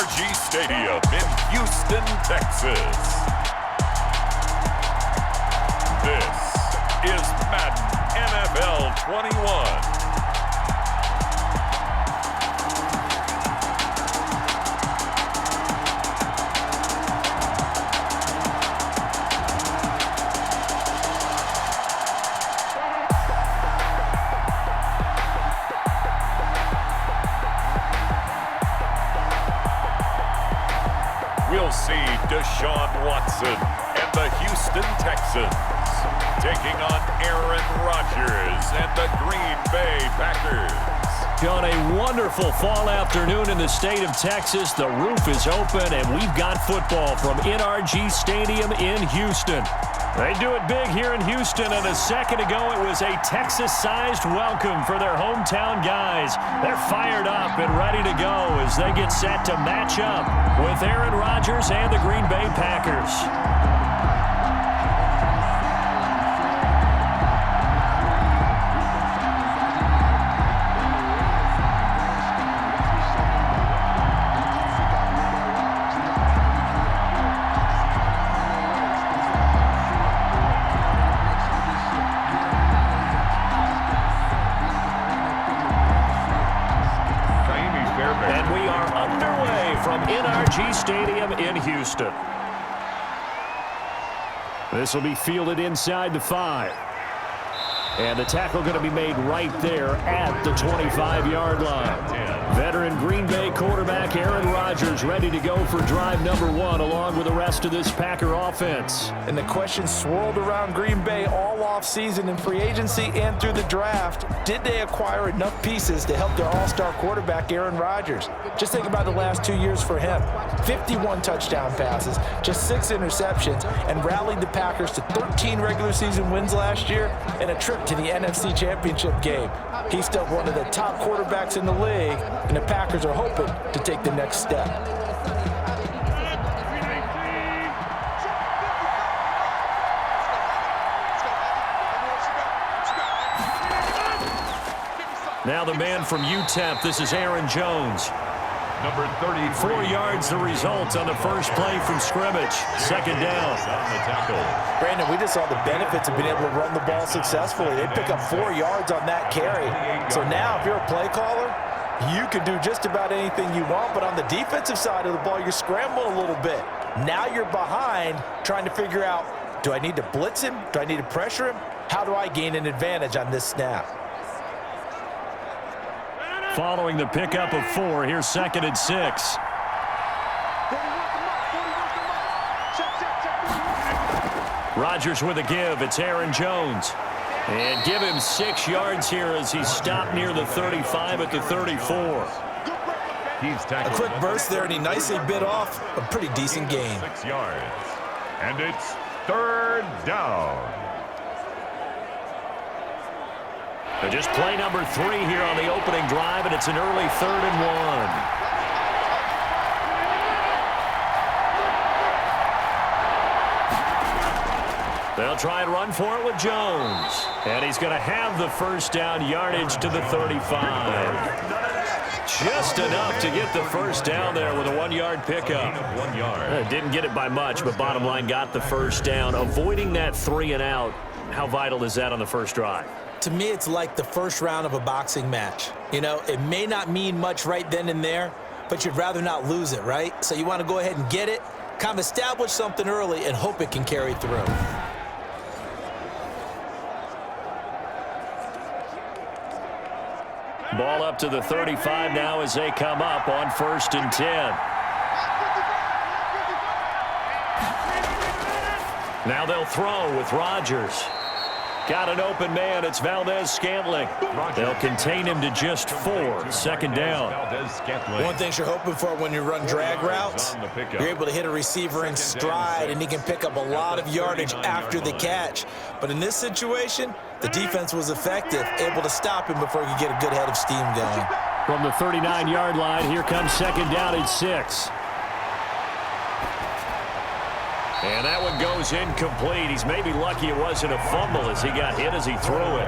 NRG Stadium in Houston, Texas. This is Madden NFL 21. We'll see Deshaun and the Houston Texans taking on Rodgers and the Green Bay Packers. On a wonderful fall afternoon in the state of Texas, the roof is open and we've got football from NRG Stadium in Houston. They do it big here in Houston, and a second ago it was a Texas-sized welcome for their hometown guys. They're fired up and ready to go as they get set to match up with Rodgers and the Green Bay Packers. And we are underway from NRG Stadium in Houston. This will be fielded inside the 5. And the tackle going to be made right there at the 25-yard line. Veteran Green Bay quarterback Rodgers ready to go for drive number 1 along with the rest of this Packer offense. And the question swirled around Green Bay all offseason in free agency and through the draft. Did they acquire enough pieces to help their all-star quarterback Rodgers? Just think about the last 2 years for him. 51 touchdown passes, just 6 interceptions, and rallied the Packers to 13 regular season wins last year and a trip to the NFC Championship game. He's still one of the top quarterbacks in the league, and the Packers are hoping to take the next step. Now the man from UTEP, this is Aaron Jones. Number 33. 4 yards the result on the first play from scrimmage. Second down. On the tackle. Brandon, we just saw the benefits of being able to run the ball successfully. They pick up 4 yards on that carry. So now if you're a play caller, you can do just about anything you want, but on the defensive side of the ball, you're scrambling a little bit. Now you're behind trying to figure out, do I need to blitz him? Do I need to pressure him? How do I gain an advantage on this snap? Following the pickup of 4, here's 2nd and 6. Rodgers with a give. It's Aaron Jones. And give him 6 yards here as he's stopped near the 35 at the 34. A quick burst there, and he nicely bit off a pretty decent gain. 6 yards. And it's 3rd down. Just play number 3 here on the opening drive, and it's an early 3rd and 1. They'll try and run for it with Jones. And he's going to have the first down yardage to the 35. Just enough to get the first down there with a 1-yard pickup. 1 yard. Didn't get it by much, but bottom line got the first down. Avoiding that 3 and out, how vital is that on the first drive? To me, it's like the first round of a boxing match. You know, it may not mean much right then and there, but you'd rather not lose it, right? So you want to go ahead and get it, kind of establish something early, and hope it can carry through. Ball up to the 35 now as they come up on 1st and 10. Now they'll throw with Rodgers. Got an open man. It's Valdez-Scantling. They'll contain him to just 4. 2nd down. One thing you're hoping for when you run drag routes, you're able to hit a receiver in stride, and he can pick up a lot of yardage after the catch. But in this situation, the defense was effective, able to stop him before he could get a good head of steam going. From the 39-yard line, here comes 2nd down and 6. And that one goes is incomplete. He's maybe lucky it wasn't a fumble as he got hit as he threw it.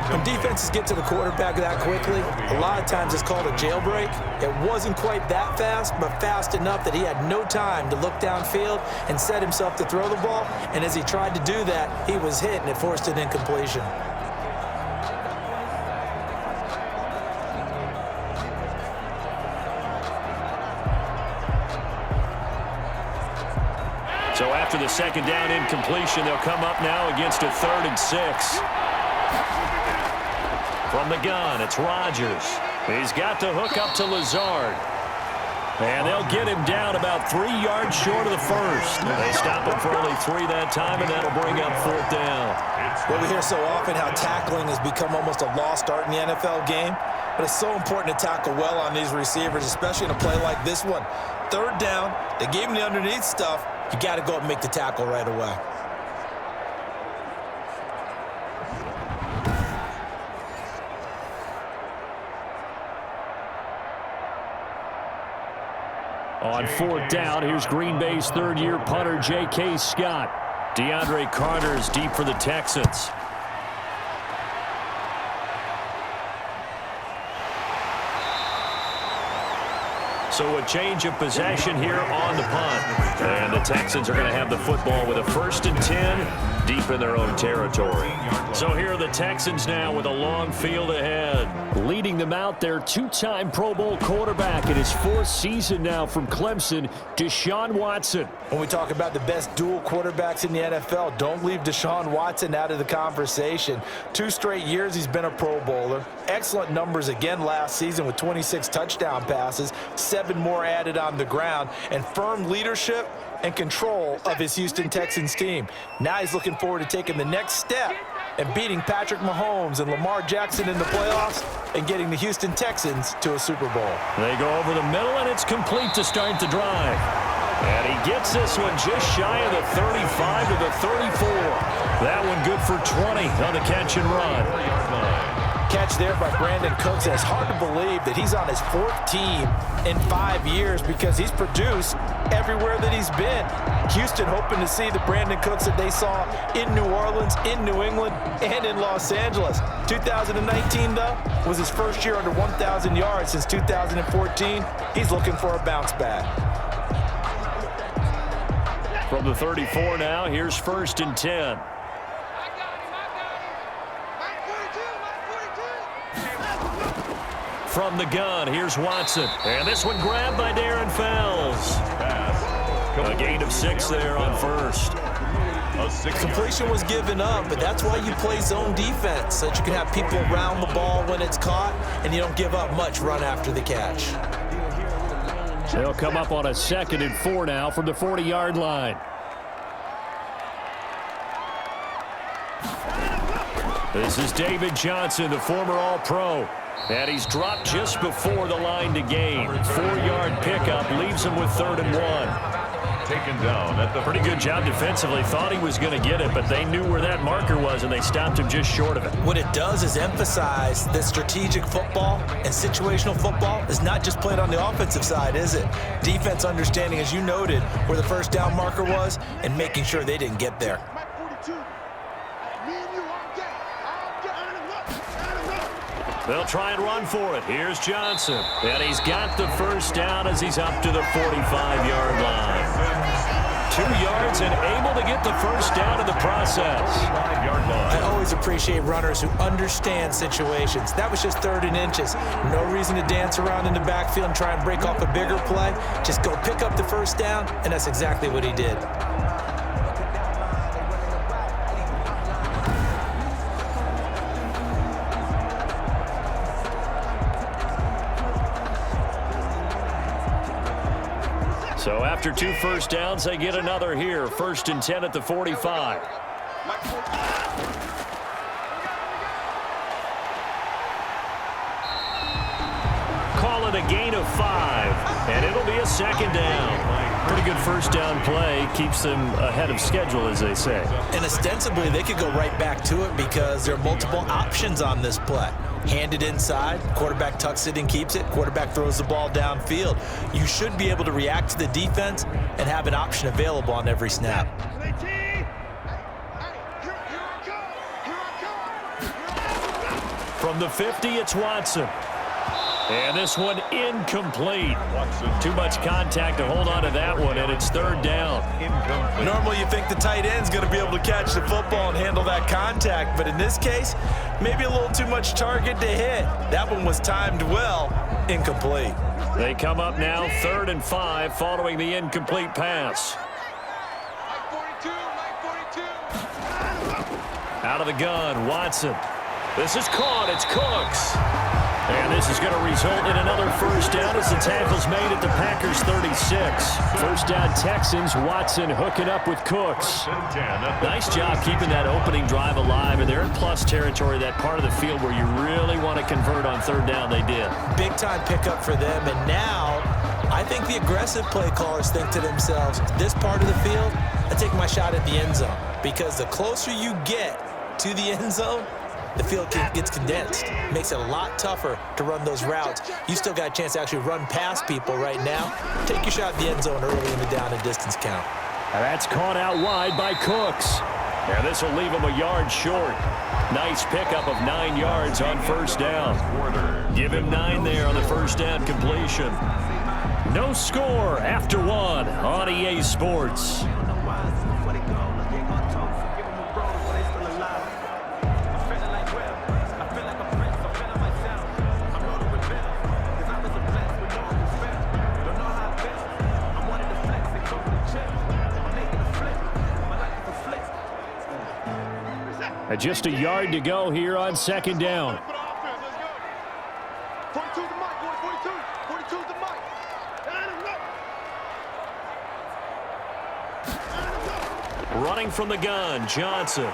When defenses get to the quarterback that quickly, a lot of times it's called a jailbreak. It wasn't quite that fast, but fast enough that he had no time to look downfield and set himself to throw the ball. And as he tried to do that, he was hit, and it forced an incompletion. So after the second down incompletion, they'll come up now against a 3rd and 6. From the gun, it's Rodgers. He's got the hook up to Lazard. And they'll get him down about 3 yards short of the first. They stop him for only 3 that time, and that'll bring up 4th down. Well, we hear so often how tackling has become almost a lost art in the NFL game. But it's so important to tackle well on these receivers, especially in a play like this one. 3rd down, they gave him the underneath stuff. You got to go up and make the tackle right away. On 4th down, here's Green Bay's 3rd-year punter, J.K. Scott. DeAndre Carter is deep for the Texans. So a change of possession here on the punt. And the Texans are going to have the football with a 1st and 10 deep in their own territory. So here are the Texans now with a long field ahead. Leading them out, their 2-time Pro Bowl quarterback in his 4th season now from Clemson, Deshaun Watson. When we talk about the best dual quarterbacks in the NFL, don't leave Deshaun Watson out of the conversation. 2 straight years he's been a Pro Bowler. Excellent numbers again last season with 26 touchdown passes, 7 more added on the ground, and firm leadership and control of his Houston Texans team. Now he's looking forward to taking the next step and beating Patrick Mahomes and Lamar Jackson in the playoffs and getting the Houston Texans to a Super Bowl. They go over the middle, and it's complete to start the drive. And he gets this one just shy of the 35 to the 34. That one good for 20 on the catch and run. Catch there by Brandin Cooks, and it's hard to believe that he's on his 4th team in 5 years because he's produced everywhere that he's been. Houston hoping to see the Brandin Cooks that they saw in New Orleans, in New England, and in Los Angeles. 2019, though, was his first year under 1,000 yards since 2014. He's looking for a bounce back. From the 34 now, here's 1st and 10. From the gun, here's Watson. And this one grabbed by Darren Fells. A gain of 6 there on 1st. Completion was given up, but that's why you play zone defense, so that you can have people around the ball when it's caught, and you don't give up much run after the catch. They'll come up on a 2nd and 4 now from the 40-yard line. This is David Johnson, the former All-Pro. And he's dropped just before the line to gain. 4-yard pickup leaves him with 3rd and 1. Taken down at the pretty good job defensively. Thought he was going to get it, but they knew where that marker was, and they stopped him just short of it. What it does is emphasize that strategic football and situational football is not just played on the offensive side, is it? Defense understanding, as you noted, where the 1st down marker was and making sure they didn't get there. They'll try and run for it. Here's Johnson. And he's got the 1st down as he's up to the 45-yard line. 2 yards and able to get the 1st down in the process. I always appreciate runners who understand situations. That was just 3rd and inches. No reason to dance around in the backfield and try and break off a bigger play. Just go pick up the 1st down, and that's exactly what he did. So after 2 1st downs, they get another here. 1st and 10 at the 45. Call it a gain of 5, and it'll be a 2nd down. Pretty good 1st down play. Keeps them ahead of schedule, as they say. And ostensibly, they could go right back to it because there are multiple options on this play. Handed inside, quarterback tucks it and keeps it, quarterback throws the ball downfield. You should be able to react to the defense and have an option available on every snap. From the 50, it's Watson. And this one incomplete. Too much contact to hold on to that one, and it's third down. Normally you think the tight end's going to be able to catch the football and handle that contact, but in this case, maybe a little too much target to hit. That one was timed well, incomplete. They come up now 3rd and 5 following the incomplete pass. Out of the gun, Watson. This is caught. It's Cooks. And this is going to result in another first down as the tackle's made at the Packers' 36. First down Texans. Watson hooking up with Cooks. Nice job keeping that opening drive alive, and they're in plus territory, that part of the field where you really want to convert on third down. They did. Big-time pickup for them, and now I think the aggressive play callers think to themselves, this part of the field, I take my shot at the end zone, because the closer you get to the end zone, the field gets condensed. Makes it a lot tougher to run those routes. You still got a chance to actually run past people right now. Take your shot at the end zone early in the down and distance count. And that's caught out wide by Cooks. And this will leave him a yard short. Nice pickup of 9 yards on first down. Give him 9 there on the first down completion. No score after 1 on EA Sports. Just a yard to go here on second down. 42's the mic, boys. 42's the mic. Running from the gun, Johnson.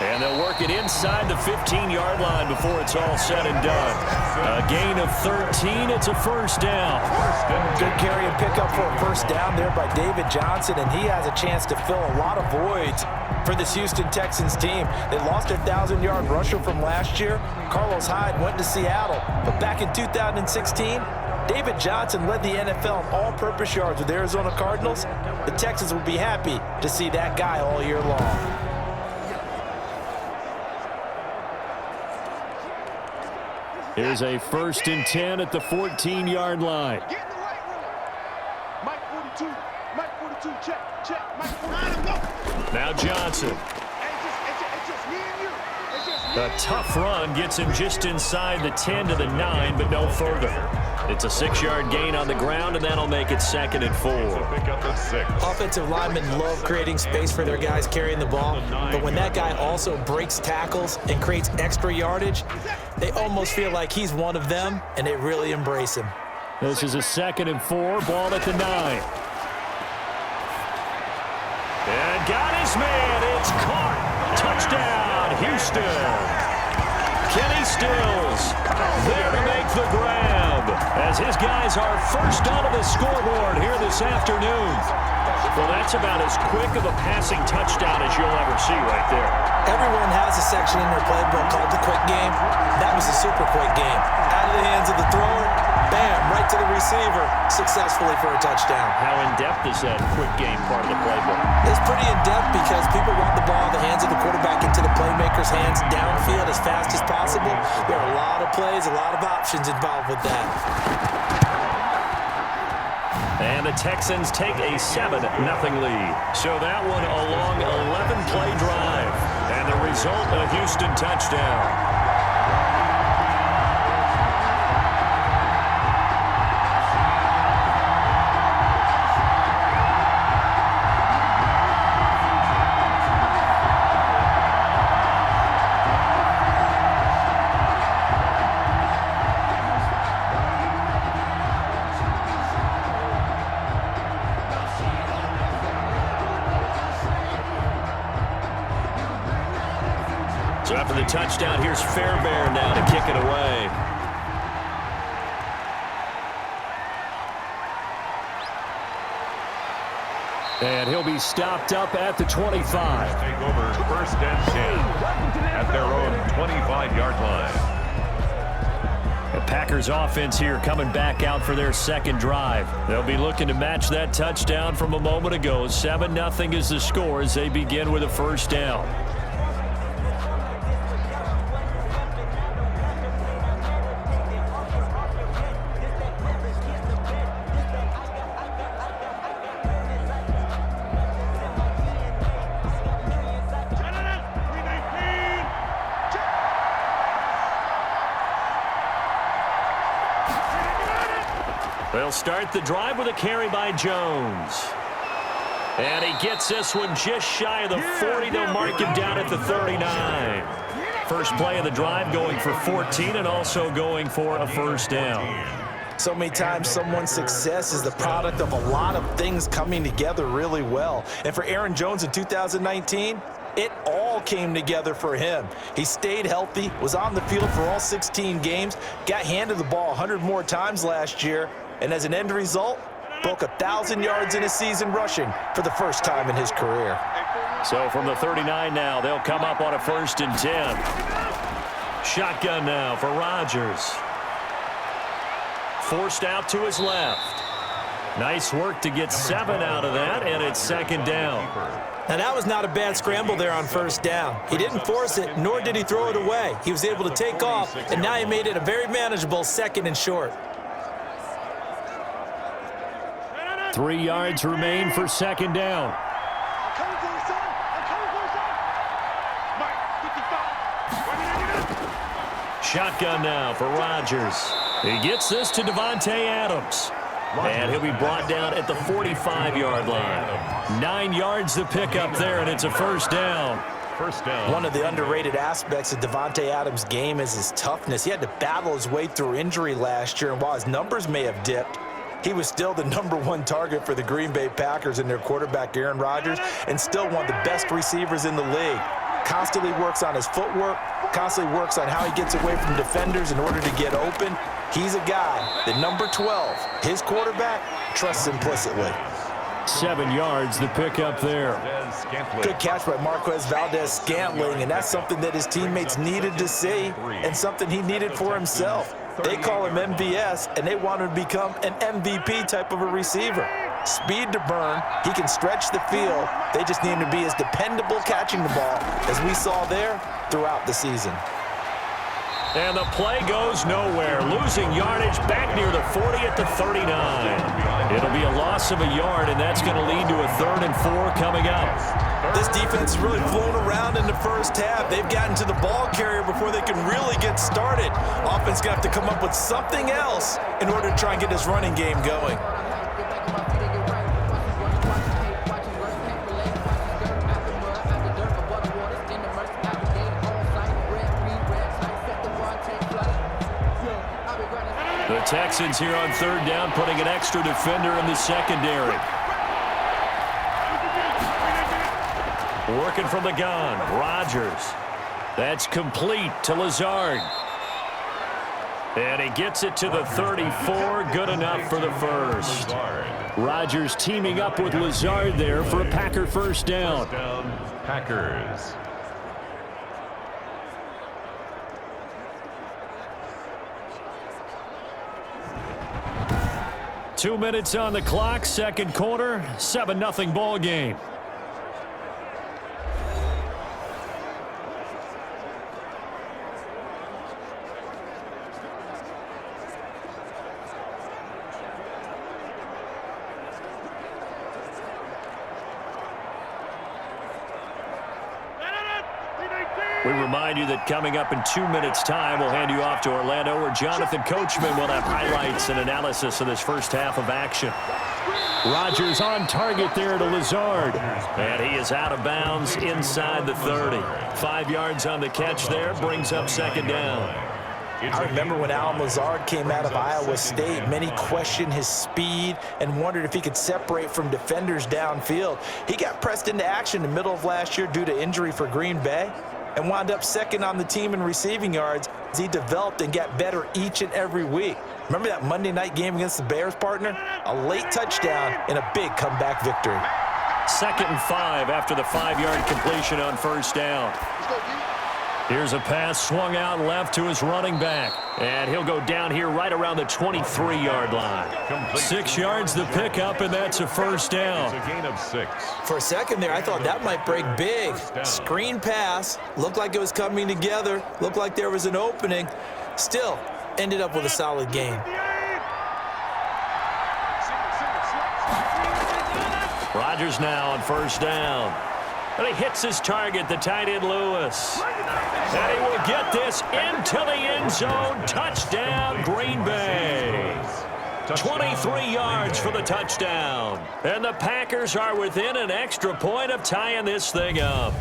And they'll work it inside the 15-yard line before it's all said and done. A gain of 13. It's a first down. Good carry and pickup for a first down there by David Johnson, and he has a chance to fill a lot of voids for this Houston Texans team. They lost their 1,000-yard rusher from last year. Carlos Hyde went to Seattle, but back in 2016, David Johnson led the NFL in all-purpose yards with Arizona Cardinals. The Texans will be happy to see that guy all year long. Here's a 1st and 10 at the 14-yard line. Get in the right room. Mike 42. Mike 42. Check. Mike 42. Now Johnson. It's just me and you. A tough run gets him just inside the 10 to the 9, but no further. It's a 6-yard gain on the ground, and that'll make it 2nd and 4. Offensive linemen love creating space for their guys carrying the ball, but when that guy also breaks tackles and creates extra yardage, they almost feel like he's one of them, and they really embrace him. This is a 2nd and 4, ball at the 9. And got his man. It's caught. Touchdown, Houston. Kenny Stills there to make the grab as his guys are first onto the scoreboard here this afternoon. Well, that's about as quick of a passing touchdown as you'll ever see right there. Everyone has a section in their playbook called the quick game. That was a super quick game. Out of the hands of the thrower, bam, right to the receiver, successfully for a touchdown. How in-depth is that quick game part of the playbook? It's pretty in-depth because people want the ball in the hands of the quarterback into the playmaker's hands downfield as fast as possible. There are a lot of plays, a lot of options involved with that. And the Texans take a 7-0 lead. So that one a long 11-play drive. And the result, a Houston touchdown. So after the touchdown, here's Fairbairn now to kick it away. And he'll be stopped up at the 25. Take over 1st and 10 at their own 25-yard line. The Packers offense here coming back out for their second drive. They'll be looking to match that touchdown from a moment ago. 7-0 is the score as they begin with a first down. They'll start the drive with a carry by Jones. And he gets this one just shy of the 40. They'll mark him down at the 39. First play of the drive going for 14 and also going for a first down. So many times someone's success is the product of a lot of things coming together really well. And for Aaron Jones in 2019, it all came together for him. He stayed healthy, was on the field for all 16 games, got handed the ball 100 more times last year, and as an end result, broke 1,000 yards in a season rushing for the first time in his career. So from the 39 now, they'll come up on a 1st and 10. Shotgun now for Rodgers. Forced out to his left. Nice work to get 7 out of that, and it's 2nd down. Now, that was not a bad scramble there on 1st down. He didn't force it, nor did he throw it away. He was able to take off, and now he made it a very manageable 2nd and short. 3 yards remain for 2nd down. Shotgun now for Rodgers. He gets this to Davante Adams. And he'll be brought down at the 45-yard line. 9 yards to pick up there, and it's a 1st down. One of the underrated aspects of Davante Adams' game is his toughness. He had to battle his way through injury last year, and while his numbers may have dipped, he was still the #1 target for the Green Bay Packers and their quarterback, Aaron Rodgers, and still one of the best receivers in the league. Constantly works on his footwork, constantly works on how he gets away from defenders in order to get open. He's a guy that number 12, his quarterback, trusts implicitly. 7 yards to pick up there. Good catch by Marquez Valdes-Scantling, and that's something that his teammates needed to see and something he needed for himself. They call him MVS, and they want him to become an MVP type of a receiver. Speed to burn. He can stretch the field. They just need him to be as dependable catching the ball as we saw there throughout the season. And the play goes nowhere. Losing yardage back near the 40 at the 39. It'll be a loss of a yard, and that's going to lead to a 3rd and 4 coming up. This defense has really flown around in the first half. They've gotten to the ball carrier before they can really get started. Offense going to have to come up with something else in order to try and get this running game going. The Texans here on 3rd down, putting an extra defender in the secondary. Working from the gun, Rodgers. That's complete to Lazard. And he gets it to the 34, good enough for the 1st. Rodgers teaming up with Lazard there for a Packer 1st down. Packers. 2 minutes on the clock, 2nd quarter, 7-0 ball game. We remind you that coming up in 2 minutes' time, we'll hand you off to Orlando, where Jonathan Coachman will have highlights and analysis of this first half of action. Rodgers on target there to Lazard. And he is out of bounds inside the 30. 5 yards on the catch there, brings up 2nd down. I remember when Allen Lazard came out of Iowa State, many questioned his speed and wondered if he could separate from defenders downfield. He got pressed into action in the middle of last year due to injury for Green Bay and wound up 2nd on the team in receiving yards as he developed and got better each and every week. Remember that Monday night game against the Bears, partner? A late touchdown and a big comeback victory. 2nd and 5 after the 5-yard completion on 1st down. Here's a pass swung out left to his running back. And he'll go down here right around the 23-yard line. 6 yards to pick up, and that's a 1st down. It's a gain of 6. For a second there, I thought that might break big. Screen pass. Looked like it was coming together. Looked like there was an opening. Still, ended up with a solid gain. Rodgers now on 1st down. And he hits his target, the tight end Lewis. And he will get this into the end zone. Touchdown, Green Bay. 23 yards for the touchdown. And the Packers are within an extra point of tying this thing up.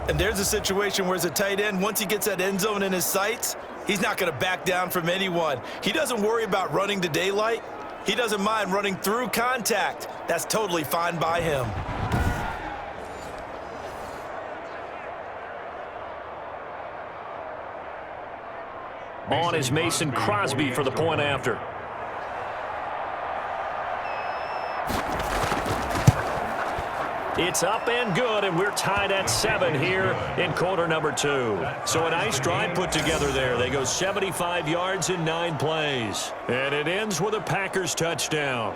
And there's a situation where as a tight end, once he gets that end zone in his sights, he's not going to back down from anyone. He doesn't worry about running to daylight. He doesn't mind running through contact. That's totally fine by him. On is Mason Crosby for the point after. It's up and good, and we're tied at 7 here in quarter number 2. So a nice drive put together there. They go 75 yards in 9 plays. And it ends with a Packers touchdown.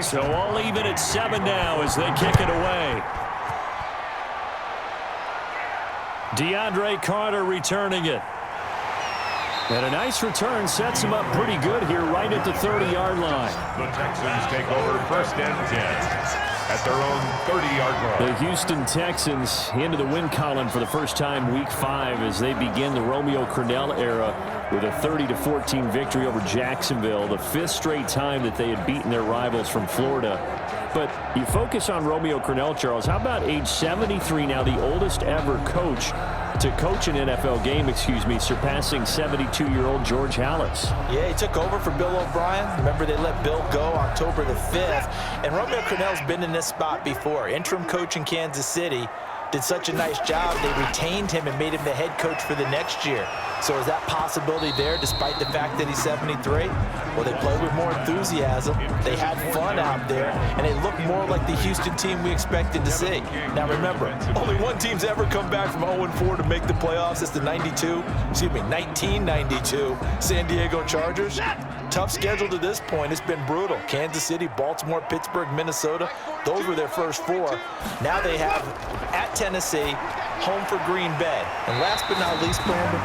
So all even at 7 now as they kick it away. DeAndre Carter returning it. And a nice return sets him up pretty good here right at the 30-yard line. The Texans take over 1st and 10 at their own 30-yard line. The Houston Texans into the win column for the first time week 5 as they begin the Romeo Crennel era with a 30-14 victory over Jacksonville, the 5th straight time that they had beaten their rivals from Florida. But you focus on Romeo Crennel, Charles. How about age 73 now, the oldest ever coach to coach an NFL game, surpassing 72-year-old George Halas. Yeah, he took over for Bill O'Brien. Remember, they let Bill go October the 5th. And Romeo Crennel's been in this spot before. Interim coach in Kansas City. Did such a nice job, they retained him and made him the head coach for the next year. So is that possibility there despite the fact that he's 73? Well, they played with more enthusiasm. They had fun out there, and they looked more like the Houston team we expected to see. Now remember, only one team's ever come back from 0-4 to make the playoffs. It's the 1992 San Diego Chargers. Tough schedule to this point. It's been brutal. Kansas City, Baltimore, Pittsburgh, Minnesota. Those were their first 4. Now they have at Tennessee, home for Green Bay. And last but not least, Brandon,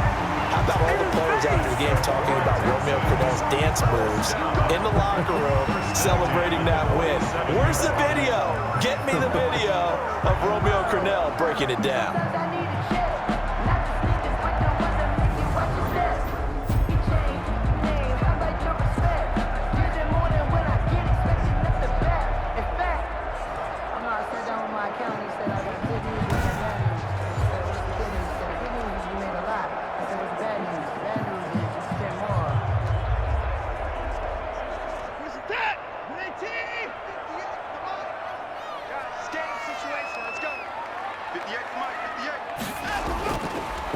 how about all the players after the game talking about Romeo Crennel's dance moves in the locker room celebrating that win? Where's the video? Get me the video of Romeo Crennel breaking it down.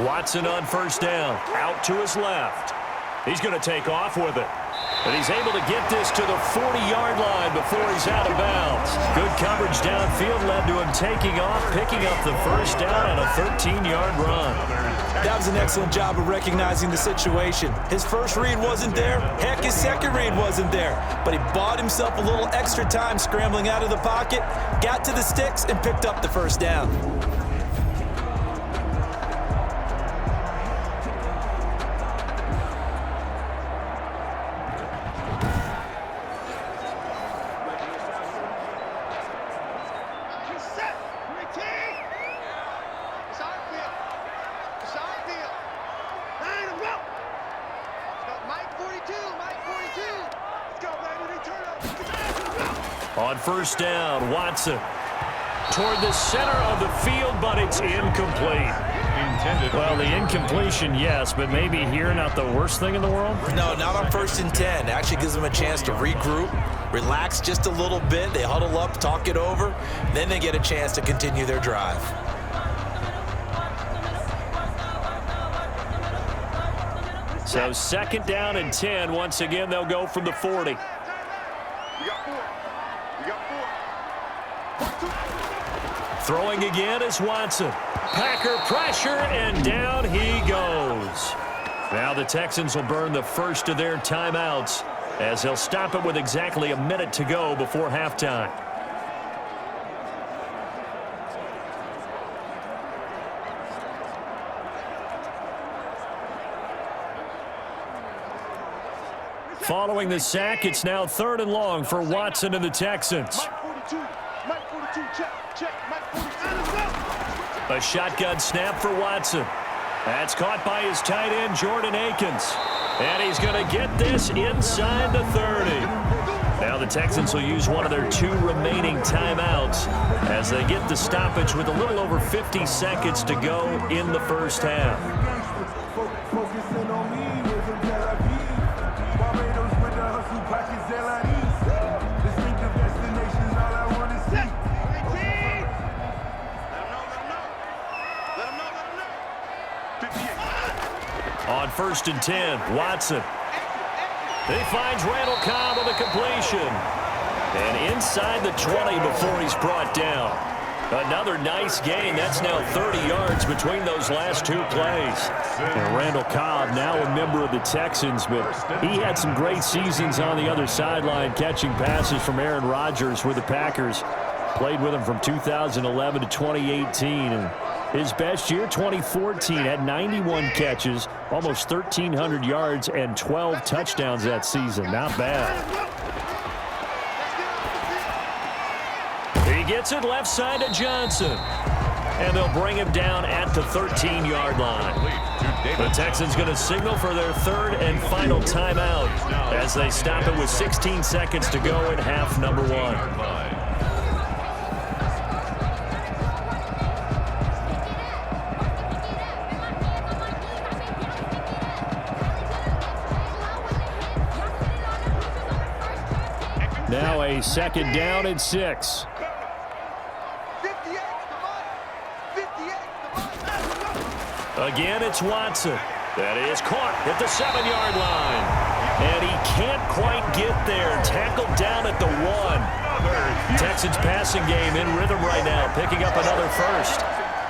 Watson on 1st down, out to his left. He's going to take off with it. And he's able to get this to the 40-yard line before he's out of bounds. Good coverage downfield led to him taking off, picking up the 1st down on a 13-yard run. That was an excellent job of recognizing the situation. His first read wasn't there. Heck, his second read wasn't there. But he bought himself a little extra time scrambling out of the pocket, got to the sticks, and picked up the 1st down. On 1st down, Watson toward the center of the field, but it's incomplete. Well, the incompletion, yes, but maybe here not the worst thing in the world? No, not on 1st and 10. Actually gives them a chance to regroup, relax just a little bit. They huddle up, talk it over. Then they get a chance to continue their drive. So 2nd down and 10. Once again, they'll go from the 40. Throwing again is Watson. Packer pressure, and down he goes. Now the Texans will burn the first of their timeouts as they'll stop it with exactly a minute to go before halftime. Following the sack, it's now 3rd and long for Watson and the Texans. Mike 42, check, Mike 42. A shotgun snap for Watson. That's caught by his tight end, Jordan Akins. And he's going to get this inside the 30. Now the Texans will use one of their 2 remaining timeouts as they get the stoppage with a little over 50 seconds to go in the first half. On 1st and 10, Watson. He finds Randall Cobb with a completion. And inside the 20 before he's brought down. Another nice gain. That's now 30 yards between those last 2 plays. And Randall Cobb, now a member of the Texans, but he had some great seasons on the other sideline, catching passes from Aaron Rodgers with the Packers. Played with him from 2011 to 2018. And his best year, 2014, had 91 catches, almost 1,300 yards, and 12 touchdowns that season. Not bad. He gets it left side to Johnson. And they'll bring him down at the 13-yard line. The Texans going to signal for their 3rd and final timeout as they stop it with 16 seconds to go in half number 1. Now a 2nd down and 6. Again, it's Watson. That is caught at the 7-yard line. And he can't quite get there. Tackled down at the 1. Texans passing game in rhythm right now, picking up another first.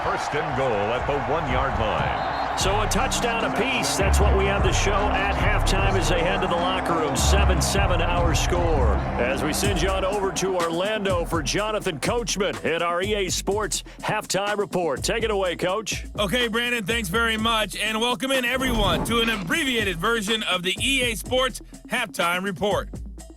1st and goal at the 1-yard line. So a touchdown apiece. That's what we have to show at halftime as they head to the locker room. 7-7 our score. As we send you on over to Orlando for Jonathan Coachman at our EA Sports Halftime Report. Take it away, Coach. Okay, Brandon, thanks very much. And welcome in, everyone, to an abbreviated version of the EA Sports Halftime Report.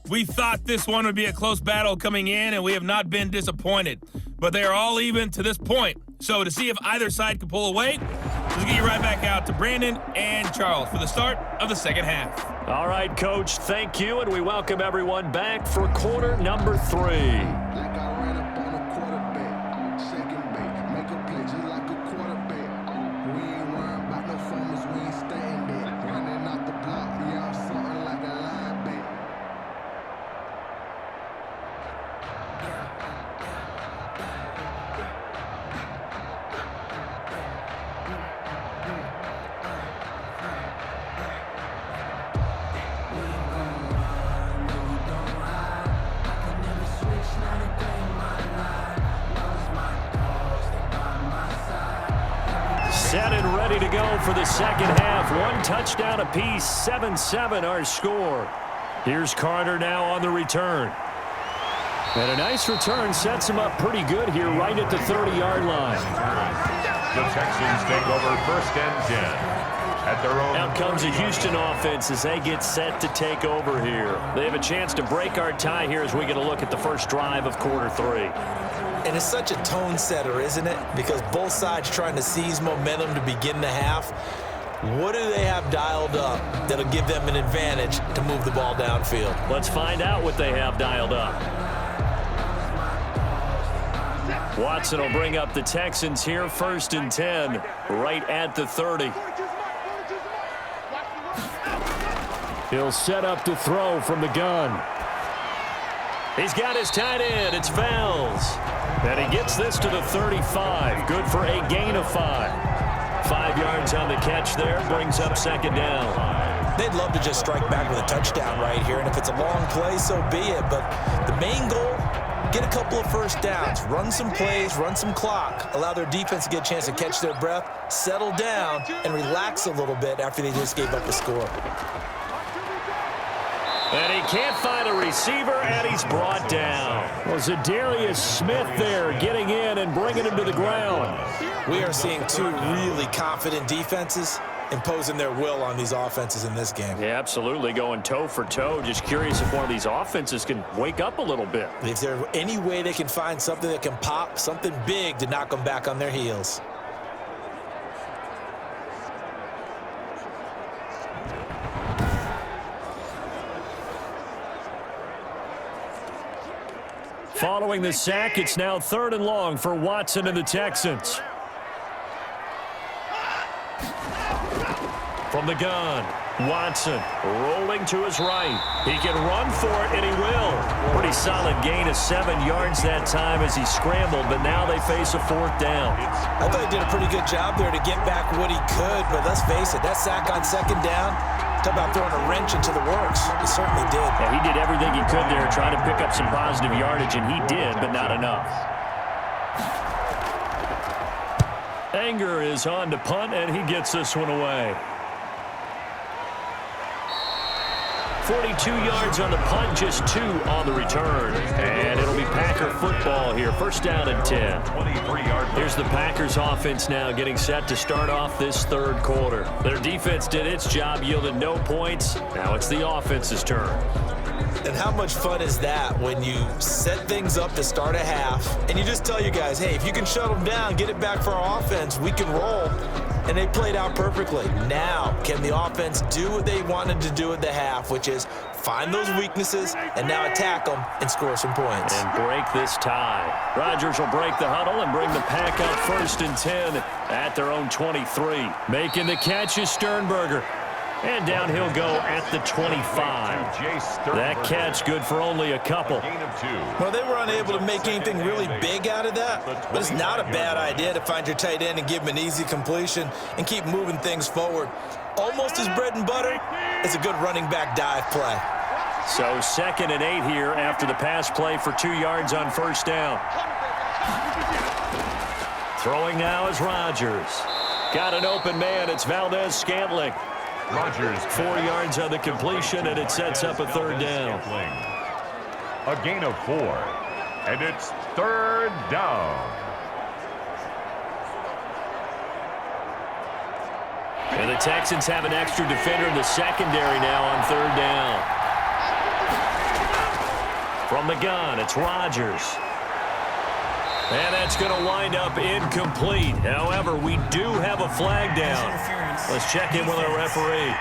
We thought this one would be a close battle coming in, and we have not been disappointed. But they are all even to this point. So to see if either side can pull away, let's get you right back out to Brandon and Charles for the start of the 2nd half. All right, Coach, thank you, and we welcome everyone back for quarter number 3. Set and ready to go for the 2nd half. 1 touchdown apiece, 7-7 our score. Here's Carter now on the return. And a nice return sets him up pretty good here right at the 30-yard line. The Texans take over 1st and 10 at their own. Out comes the Houston offense as they get set to take over here. They have a chance to break our tie here as we get a look at the first drive of quarter 3. And it's such a tone setter, isn't it? Because both sides trying to seize momentum to begin the half. What do they have dialed up that'll give them an advantage to move the ball downfield? Let's find out what they have dialed up. Watson will bring up the Texans here, 1st and 10, right at the 30. He'll set up to throw from the gun. He's got his tight end. It's Fells. And he gets this to the 35. Good for a gain of 5. 5 yards on the catch there. Brings up 2nd down. They'd love to just strike back with a touchdown right here. And if it's a long play, so be it. But the main goal, get a couple of first downs, run some plays, run some clock, allow their defense to get a chance to catch their breath, settle down, and relax a little bit after they just gave up a score. And he can't find a receiver, and he's brought down. Well, Zadarius Smith there getting in and bringing him to the ground. We are seeing two really confident defenses imposing their will on these offenses in this game. Yeah, absolutely, going toe for toe. Just curious if one of these offenses can wake up a little bit. If there's any way they can find something that can pop, something big to knock them back on their heels. Following the sack, it's now 3rd and long for Watson and the Texans. From the gun, Watson rolling to his right. He can run for it, and he will. Pretty solid gain of 7 yards that time as he scrambled, but now they face a 4th down. I thought he did a pretty good job there to get back what he could, but let's face it, that sack on 2nd down, talk about throwing a wrench into the works. He certainly did. Yeah, he did everything he could there, trying to pick up some positive yardage, and he did, but not enough. Anger is on to punt, and he gets this one away. 42 yards on the punt, just 2 on the return. And it'll be Packer football here. 1st down and 10. Here's the Packers offense now getting set to start off this 3rd quarter. Their defense did its job, yielded no points. Now it's the offense's turn. And how much fun is that when you set things up to start a half and you just tell your guys, hey, if you can shut them down, get it back for our offense, we can roll. And they played out perfectly. Now, can the offense do what they wanted to do at the half, which is find those weaknesses and now attack them and score some points. And break this tie. Rodgers will break the huddle and bring the Pack up 1st and 10 at their own 23. Making the catch is Sternberger. And down he'll go at the 25. That catch good for only a couple. Well, they were unable to make anything really big out of that, but it's not a bad idea to find your tight end and give him an easy completion and keep moving things forward. Almost as bread and butter is a good running back dive play. So 2nd and 8 here after the pass play for 2 yards on 1st down. Throwing now is Rodgers. Got an open man. It's Valdez-Scantling. Rodgers 4 yards on the completion, and it sets up a 3rd down. A gain of 4, and it's 3rd down. And the Texans have an extra defender in the secondary now on 3rd down. From the gun, it's Rodgers. And that's going to wind up incomplete. However, we do have a flag down. Let's check in with our referee.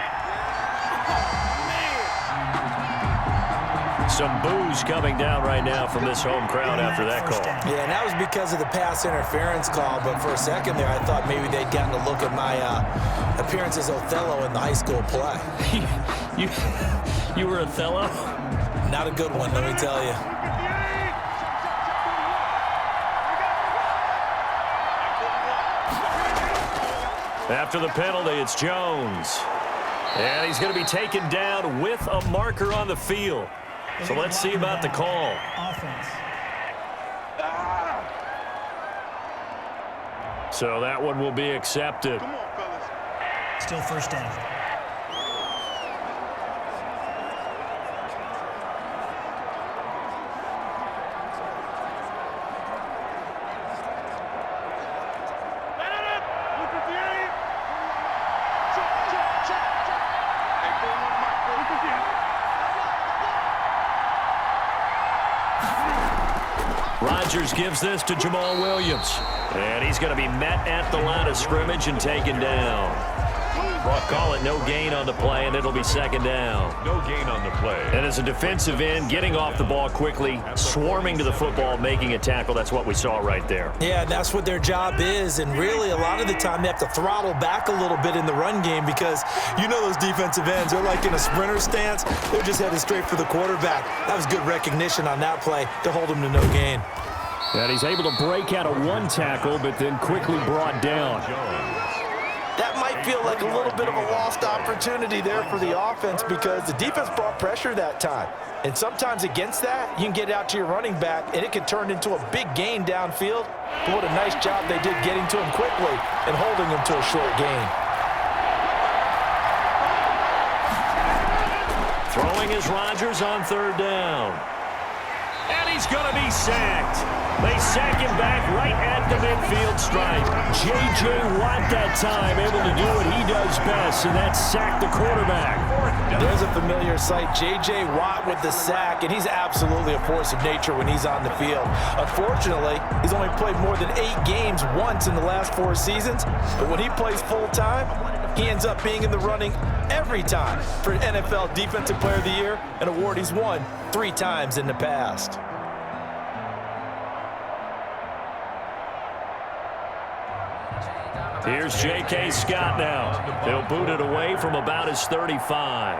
Some boos coming down right now from this home crowd after that call. Yeah, and that was because of the pass interference call, but for a second there, I thought maybe they'd gotten a look at my appearance as Othello in the high school play. You were Othello? Not a good one, let me tell you. After the penalty, it's Jones. And he's going to be taken down with a marker on the field. So let's see about the call. Offense. So that one will be accepted. Still 1st down. Rodgers gives this to Jamal Williams. And he's going to be met at the line of scrimmage and taken down. Call it no gain on the play, and it'll be 2nd down. No gain on the play. And as a defensive end, getting off the ball quickly, swarming to the football, making a tackle, that's what we saw right there. Yeah, that's what their job is, and really a lot of the time they have to throttle back a little bit in the run game because you know those defensive ends, they're like in a sprinter stance. They're just headed straight for the quarterback. That was good recognition on that play to hold him to no gain. And he's able to break out of one tackle, but then quickly brought down. That might feel like a little bit of a lost opportunity there for the offense because the defense brought pressure that time. And sometimes against that, you can get out to your running back, and it can turn into a big gain downfield. But what a nice job they did getting to him quickly and holding him to a short gain. Throwing is Rodgers on third down. And he's going to be sacked. They sack him back right at the midfield stripe. J.J. Watt that time able to do what he does best, and that's sack the quarterback. There's a familiar sight. J.J. Watt with the sack, and he's absolutely a force of nature when he's on the field. Unfortunately, he's only played more than 8 games once in the last 4 seasons, but when he plays full-time, he ends up being in the running every time for NFL Defensive Player of the Year, an award he's won 3 times in the past. Here's J.K. Scott now. He'll boot it away from about his 35.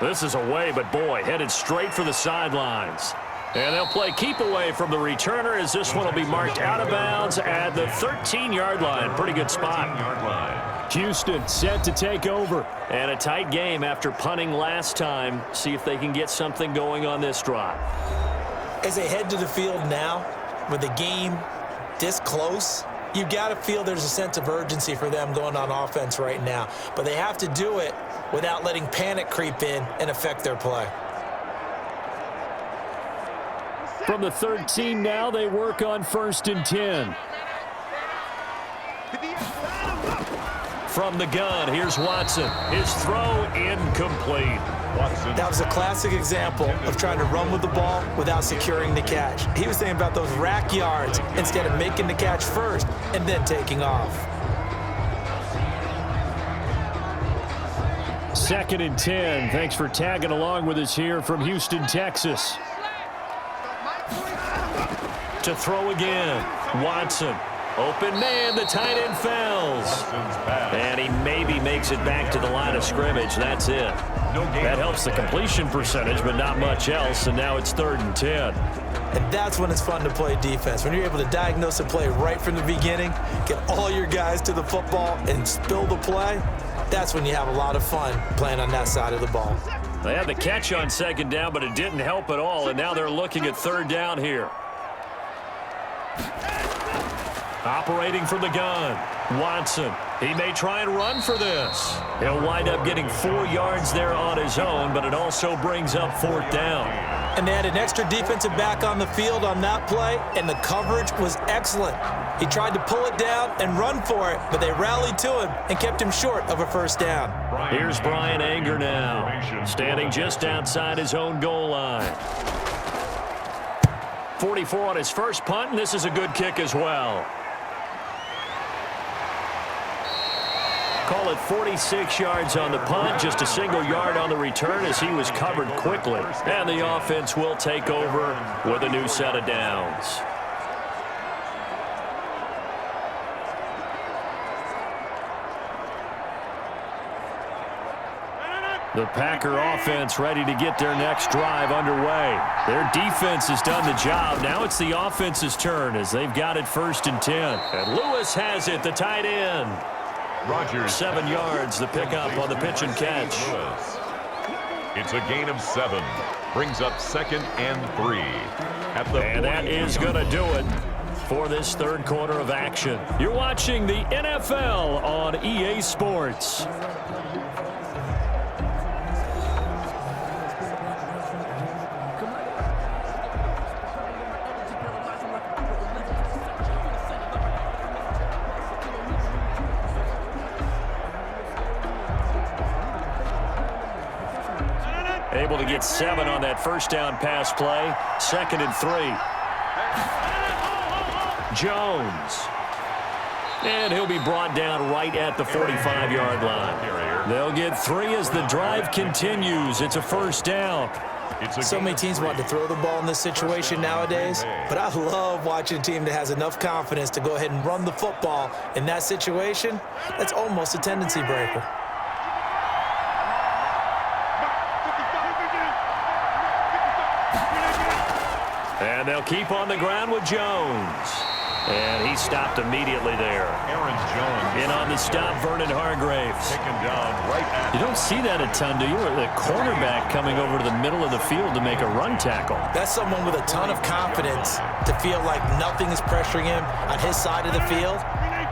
This is away, but boy, headed straight for the sidelines. And they'll play keep away from the returner as this one will be marked out of bounds at the 13-yard line. Pretty good spot. Houston set to take over. And a tight game after punting last time. See if they can get something going on this drive. As they head to the field now, with the game this close, you've got to feel there's a sense of urgency for them going on offense right now. But they have to do it without letting panic creep in and affect their play. From the 13 now, they work on 1st and 10. From the gun, here's Watson. His throw incomplete. That was a classic example of trying to run with the ball without securing the catch. He was thinking about those rack yards instead of making the catch first and then taking off. 2nd and 10. Thanks for tagging along with us here from Houston, Texas. To throw again, Watson. Open man, the tight end fells. And he maybe makes it back to the line of scrimmage. That's it. That helps the completion percentage, but not much else. And now it's 3rd and 10. And that's when it's fun to play defense. When you're able to diagnose a play right from the beginning, get all your guys to the football, and spill the play, that's when you have a lot of fun playing on that side of the ball. They had the catch on 2nd down, but it didn't help at all. And now they're looking at 3rd down here. Operating from the gun, Watson. He may try and run for this. He'll wind up getting 4 yards there on his own, but it also brings up 4th down. And they had an extra defensive back on the field on that play, and the coverage was excellent. He tried to pull it down and run for it, but they rallied to him and kept him short of a 1st down. Here's Brian Anger now, standing just outside his own goal line. 44 on his first punt, and this is a good kick as well. Call it 46 yards on the punt, just a single yard on the return as he was covered quickly. And the offense will take over with a new set of downs. The Packer offense ready to get their next drive underway. Their defense has done the job. Now it's the offense's turn as they've got it 1st and 10. And Lewis has it, the tight end. Rodgers 7 yards, the pickup on the pitch and catch. It's a gain of 7. Brings up 2nd and 3. And that is going to do it for this 3rd quarter of action. You're watching the NFL on EA Sports. Able to get 7 on that 1st down pass play. 2nd and 3. Jones. And he'll be brought down right at the 45-yard line. They'll get 3 as the drive continues. It's a 1st down. So many teams want to throw the ball in this situation nowadays, but I love watching a team that has enough confidence to go ahead and run the football in that situation. That's almost a tendency breaker. And they'll keep on the ground with Jones. And he stopped immediately there. Aaron Jones. In on the stop, Vernon Hargraves. Taken down right at. You don't see that a ton, do you? The cornerback coming over to the middle of the field to make a run tackle. That's someone with a ton of confidence to feel like nothing is pressuring him on his side of the field.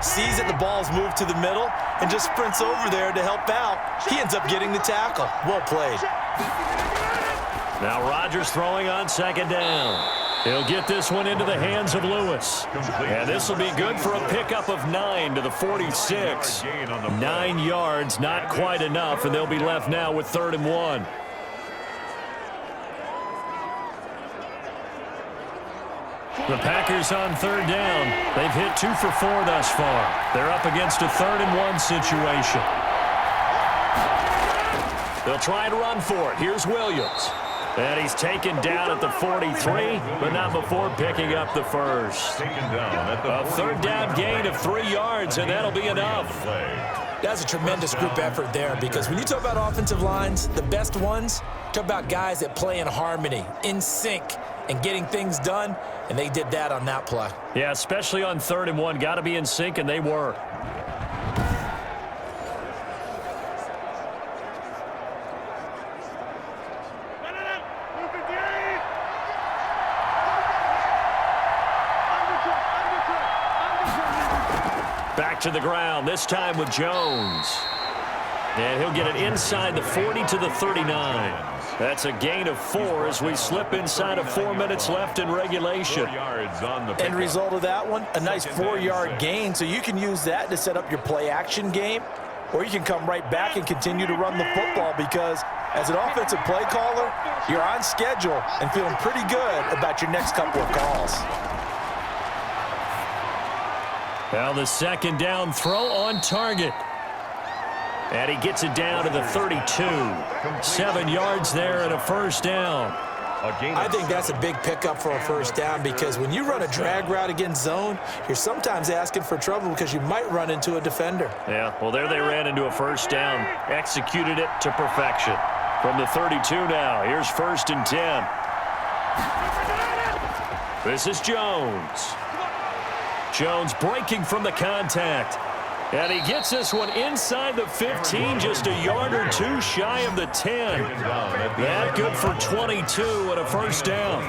Sees that the ball's moved to the middle and just sprints over there to help out. He ends up getting the tackle. Well played. Now Rodgers throwing on second down. He'll get this one into the hands of Lewis. And this will be good for a pickup of 9 to the 46. 9 yards, not quite enough, and they'll be left now with 3rd and 1. The Packers on 3rd down. They've hit 2 for 4 thus far. They're up against a 3rd and 1 situation. They'll try and run for it. Here's Williams. And he's taken down at the 43, but not before picking up the first. A 3rd down gain of 3 yards, and that'll be enough. That's a tremendous group effort there, because when you talk about offensive lines, the best ones, talk about guys that play in harmony, in sync, and getting things done, and they did that on that play. Yeah, especially on 3rd and 1. Got to be in sync, and they were. Back to the ground, this time with Jones. And he'll get it inside the 40 to the 39. That's a gain of 4 as we slip inside of 4 minutes left in regulation. End result of that one, a nice 4-yard gain, so you can use that to set up your play-action game, or you can come right back and continue to run the football, because as an offensive play caller, you're on schedule and feeling pretty good about your next couple of calls. Now the 2nd down throw on target. And he gets it down to the 32. 7 yards there and a 1st down. I think that's a big pickup for a 1st down, because when you run a drag route against zone, you're sometimes asking for trouble because you might run into a defender. Yeah, well, there they ran into a 1st down. Executed it to perfection. From the 32 now, here's 1st and 10. This is Jones. Jones breaking from the contact. And he gets this one inside the 15, just a yard or 2 shy of the 10. That good for 22 and a 1st down.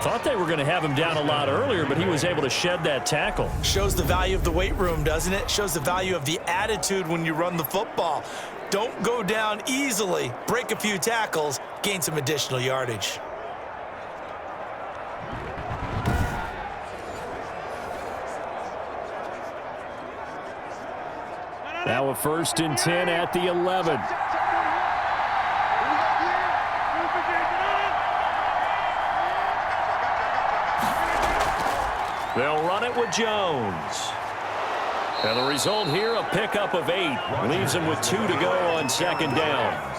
Thought they were going to have him down a lot earlier, but he was able to shed that tackle. Shows the value of the weight room, doesn't it? Shows the value of the attitude when you run the football. Don't go down easily. Break a few tackles, gain some additional yardage. Now a 1st and 10 at the 11. They'll run it with Jones. And the result here, a pickup of 8. Leaves him with 2 to go on 2nd down.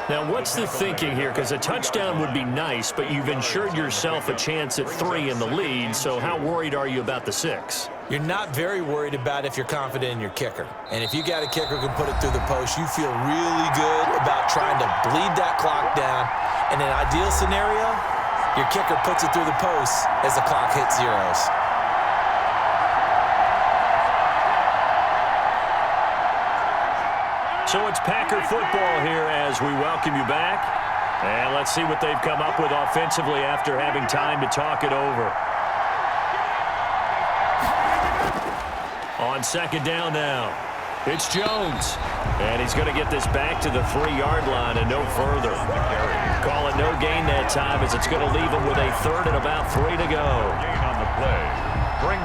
Now, what's the thinking here? Because a touchdown would be nice, but you've ensured yourself a chance at 3 in the lead, so how worried are you about the 6? You're not very worried about if you're confident in your kicker. And if you got a kicker who can put it through the post, you feel really good about trying to bleed that clock down. In an ideal scenario, your kicker puts it through the post as the clock hits zeros. So it's Packer football here as we welcome you back. And let's see what they've come up with offensively after having time to talk it over. On 2nd down now, it's Jones. And he's going to get this back to the 3-yard line and no further. Call it no gain that time, as it's going to leave him with a 3rd and about 3 to go. Gain on the play.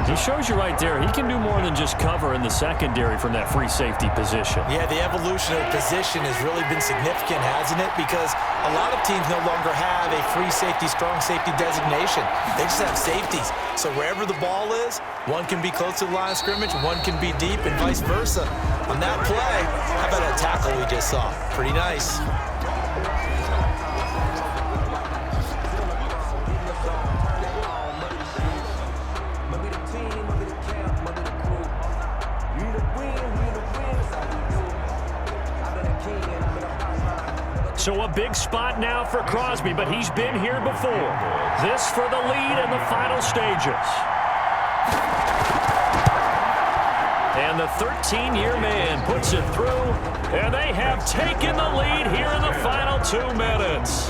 He shows you right there, he can do more than just cover in the secondary from that free safety position. Yeah, the evolution of position has really been significant, hasn't it? Because a lot of teams no longer have a free safety, strong safety designation. They just have safeties. So wherever the ball is, one can be close to the line of scrimmage, one can be deep, and vice versa. On that play, how about that tackle we just saw? Pretty nice. So a big spot now for Crosby, but he's been here before. This for the lead in the final stages. The 13-year man puts it through, and they have taken the lead here in the final 2 minutes.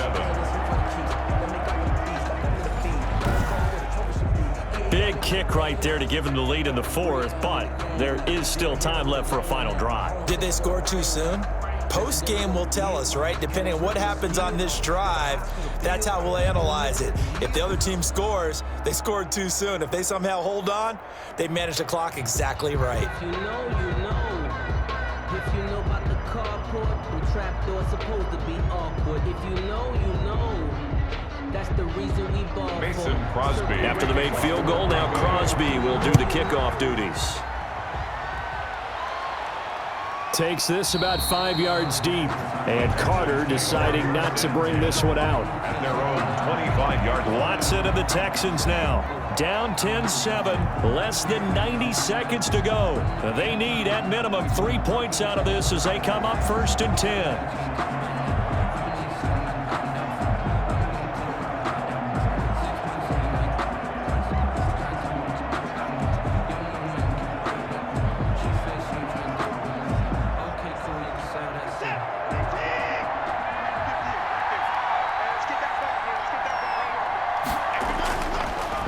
Big kick right there to give them the lead in the 4th, but there is still time left for a final drive. Did they score too soon? Post-game will tell us, right? Depending on what happens on this drive, that's how we'll analyze it. If the other team scores, they scored too soon. If they somehow hold on, they managed the clock exactly right. If you know, you know. If you know about the carport, the trapdoor supposed to be awkward. If you know, you know. That's the reason we ball. Mason Crosby. After the made field goal, now Crosby will do the kickoff duties. Takes this about 5 yards deep, and Carter deciding not to bring this one out. At their own 25-yard line. Watson and the Texans now down 10-7, less than 90 seconds to go. They need at minimum 3 points out of this as they come up 1st and 10.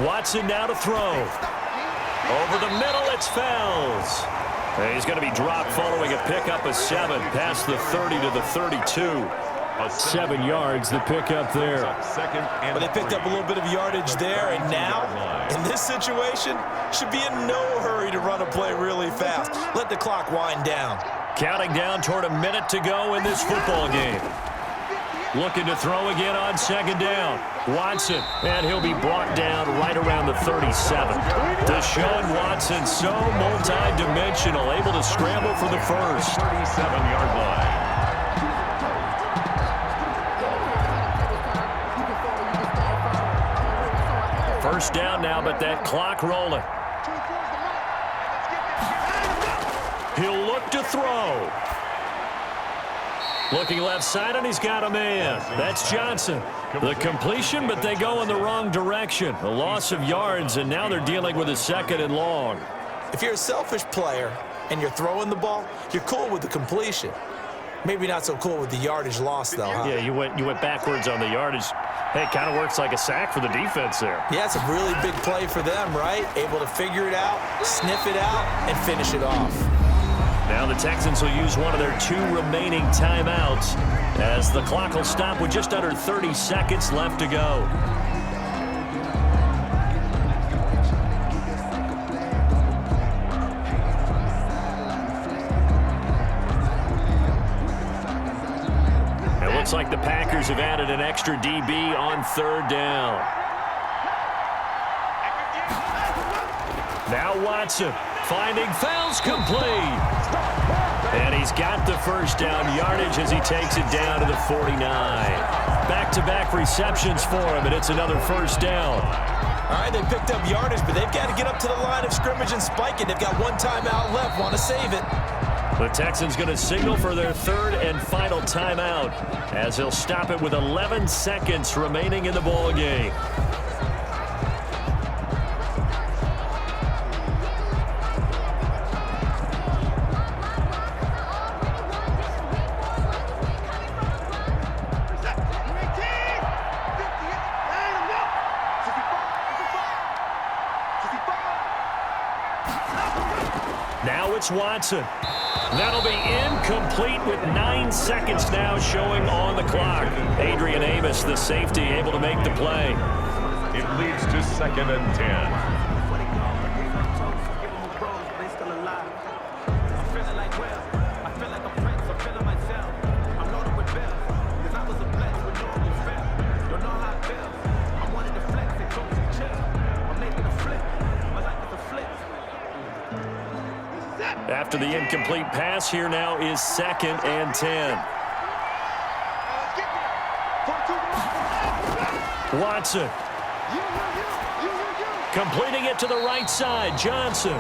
Watson now to throw. Over the middle, it's Fells. And he's going to be dropped following a pickup of 7 past the 30 to the 32. 7 yards, the pickup there. But they picked up a little bit of yardage there, and now, in this situation, should be in no hurry to run a play really fast. Let the clock wind down. Counting down toward a minute to go in this football game. Looking to throw again on 2nd down. Watson, and he'll be brought down right around the 37. Deshaun Watson, so multi-dimensional, able to scramble for the 1st. 37-yard line. First down now, but that clock rolling. He'll look to throw. Looking left side, and he's got a man. That's Johnson. The completion, but they go in the wrong direction. A loss of yards, and now they're dealing with a 2nd and long. If you're a selfish player and you're throwing the ball, you're cool with the completion. Maybe not so cool with the yardage loss, though, huh? Yeah, you went backwards on the yardage. Hey, it kind of works like a sack for the defense there. Yeah, it's a really big play for them, right? Able to figure it out, sniff it out, and finish it off. Now the Texans will use one of their 2 remaining timeouts as the clock will stop with just under 30 seconds left to go. It looks like the Packers have added an extra DB on 3rd down. Now Watson finding Fells complete. And he's got the 1st down yardage as he takes it down to the 49. Back-to-back receptions for him, and it's another 1st down. All right, they picked up yardage, but they've got to get up to the line of scrimmage and spike it. They've got 1 timeout left. Want to save it. The Texans going to signal for their 3rd and final timeout as he'll stop it with 11 seconds remaining in the ball game. Now it's Watson. That'll be incomplete with 9 seconds now showing on the clock. Adrian Amos, the safety, able to make the play. It leads to 2nd and 10. After the incomplete pass, here now is 2nd and 10. Watson. Completing it to the right side. Johnson.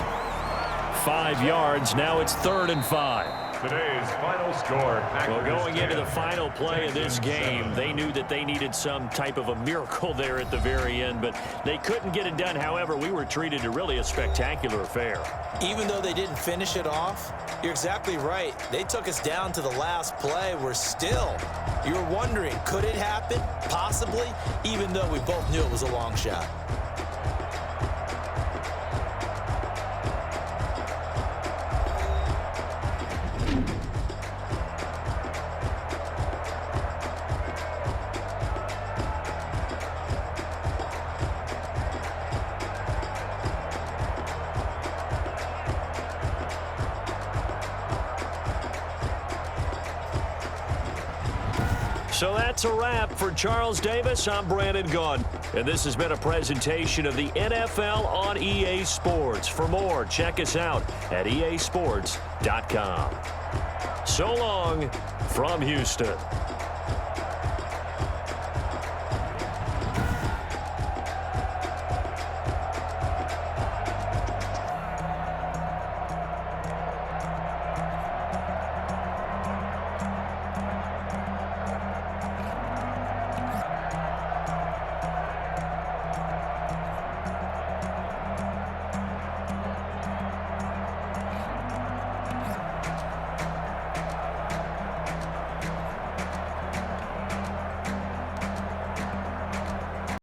5 yards. Now it's 3rd and 5. Today's final score. Well, going into the final play of this game, they knew that they needed some type of a miracle there at the very end, but they couldn't get it done. However, we were treated to really a spectacular affair. Even though they didn't finish it off, you're exactly right. They took us down to the last play. We're still, you're wondering, could it happen? Possibly, even though we both knew it was a long shot. So that's a wrap for Charles Davis. I'm Brandon Gunn, and this has been a presentation of the NFL on EA Sports. For more, check us out at easports.com. So long from Houston.